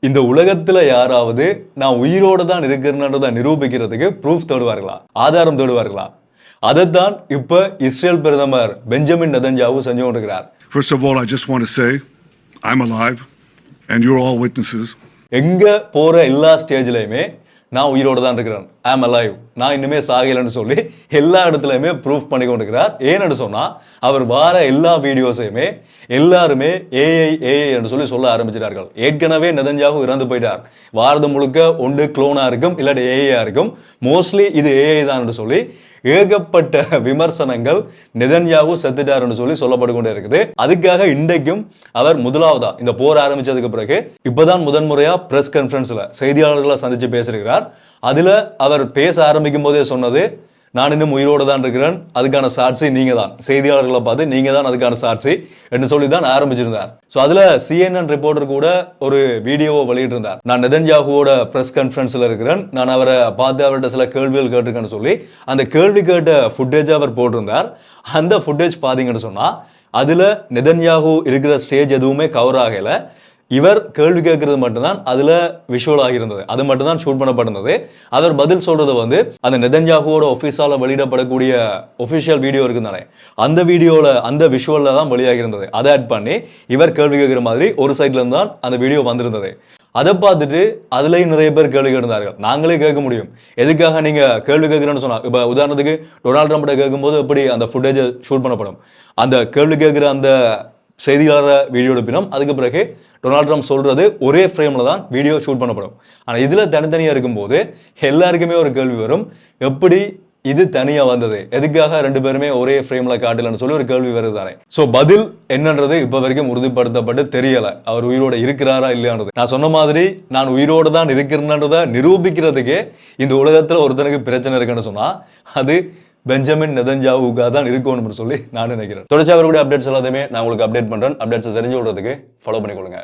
இந்த உலகத்துல யாராவது நான் உயிரோட தான் இருக்கிறேன்றதை நிரூபிக்கிறதுக்கு ப்ரூஃப் தேடுவார்களா, ஆதாரம் தேடுவார்களா? அதைத்தான் இப்ப இஸ்ரேல் பிரதமர் பெஞ்சமின் நெதன்யாஹூ செஞ்சு கொண்டிருக்கிறார். First of all, I just want to say I'm alive and you're all witnesses. எங்க போற எல்லா ஸ்டேஜ்லயுமே நான் உயிரோட தான் இருக்கிறேன், ஐம் அலைவ், நான் இன்னுமே சாகலைன்னு சொல்லி எல்லா இடத்துலையுமே ப்ரூஃப் பண்ணி கொண்டிருக்கிறார். ஏன்னு சொன்னா அவர் வார எல்லா வீடியோஸையுமே எல்லாருமே ஏஐ என்று சொல்லி சொல்ல ஆரம்பிச்சிட்டார்கள். ஏற்கனவே நெதன்யாஹூ இறந்து போயிட்டார். வாரது முழுக்க ஒன்று குளோனா இருக்கும், இல்லாட்டி ஏஐயா இருக்கும். மோஸ்ட்லி இது ஏஐ தான் என்று சொல்லி ஏகப்பட்ட விமர்சனங்கள் நெதன்யாஹூ செத்துட்டார் என்று சொல்லி சொல்லப்பட்டு கொண்டே இருக்குது. அதுக்காக இன்றைக்கும் அவர் முதலாவதா இந்த போர் ஆரம்பிச்சதுக்கு பிறகு இப்பதான் முதன்முறையா பிரஸ் கான்ஃபரன்ஸ்ல செய்தியாளர்களை சந்திச்சு பேசியிருக்கிறார். அதுல அவர் பேச ஆரம்பிக்கும் போதே சொன்னது, நான் இன்னும் உயிரோடு தான் இருக்கிறேன், அதுக்கான சாட்சி நீங்க தான், செய்தியாளர்களை பார்த்து நீங்க தான் அதுக்கான சாட்சி என்று சொல்லி தான் ஆரம்பிச்சிருந்தார். ஸோ அதுல CNN ரிப்போர்ட்டர் கூட ஒரு வீடியோவை வெளியிட்டிருந்தார். நான் நெதன்யாஹூவோட பிரஸ் கான்ஃபரன்ஸ்ல இருக்கிறேன், நான் அவரை பார்த்து அவர்கிட்ட சில கேள்விகள் கேட்டிருக்கேன்னு சொல்லி அந்த கேள்வி கேட்ட ஃபுட்டேஜ் அவர் போட்டிருந்தார். அந்த ஃபுட்டேஜ் பார்த்தீங்கன்னு சொன்னா அதுல நெதன்யாஹூ இருக்கிற ஸ்டேஜ் எதுவுமே கவர் ஆகல. இவர் கேள்வி கேட்கறது மட்டும்தான் அதுல விஷுவல் ஆகியிருந்தது, அது மட்டும்தான் ஷூட் பண்ணப்பட்டிருந்தது. அவர் பதில் சொல்றது வந்து அந்த நெதன்யாஹூவோட ஆஃபீஸால வெளியிடப்படக்கூடிய ஒஃபிஷியல் வீடியோ இருக்குதானே, அந்த வீடியோல அந்த விஷுவல்ல தான் வெளியாகி இருந்தது. அதை ஆட் பண்ணி இவர் கேள்வி கேட்கிற மாதிரி ஒரு சைட்ல இருந்து தான் அந்த வீடியோ வந்திருந்தது. அதை பார்த்துட்டு அதுலயும் நிறைய பேர் கேள்வி கேட்டிருந்தார்கள். நாங்களே கேட்க முடியும், எதுக்காக நீங்க கேள்வி கேட்கிறேன்னு சொன்னா, இப்ப உதாரணத்துக்கு டொனால்ட் ட்ரம்ப்ட கேட்கும்போது எப்படி அந்த ஃபுட்டேஜ் ஷூட் பண்ணப்படும், அந்த கேள்வி கேட்கிற அந்த செய்தியாளர் வீடியோ எடுப்பினோம், அதுக்கு பிறகு டொனால்ட் ட்ரம்ப் சொல்றது ஒரே ஃப்ரேம்ல தான் வீடியோ ஷூட் பண்ணப்படும். ஆனால் இதுல தனித்தனியா இருக்கும்போது எல்லாருக்குமே ஒரு கேள்வி வரும், எப்படி இது தனியா வந்தது, எதுக்காக ரெண்டு பேருமே ஒரே ஃப்ரேம்ல காட்டலன்னு சொல்லி ஒரு கேள்வி வருது தானே. ஸோ பதில் என்னன்றது இப்ப வரைக்கும் உறுதிப்படுத்தப்பட்டு தெரியல, அவர் உயிரோட இருக்கிறாரா இல்லையானது. நான் சொன்ன மாதிரி நான் உயிரோடு தான் இருக்கிறேன்றதை நிரூபிக்கிறதுக்கே இந்த உலகத்துல ஒருத்தனுக்கு பிரச்சனை இருக்குன்னு சொன்னா அது பெஞ்சமின் நெதன்யாஹூக்காக தான் இருக்கணும்னு சொல்லி நான் நினைக்கிறேன். தொடர்ச்சி அவருடைய அப்டேட்ஸ் எல்லாத்தையுமே நான் உங்களுக்கு அப்டேட் பண்றேன். அப்டேட்ஸ் தெரிஞ்சு விடுறதுக்கு ஃபாலோ பண்ணிக்கொள்ளுங்க.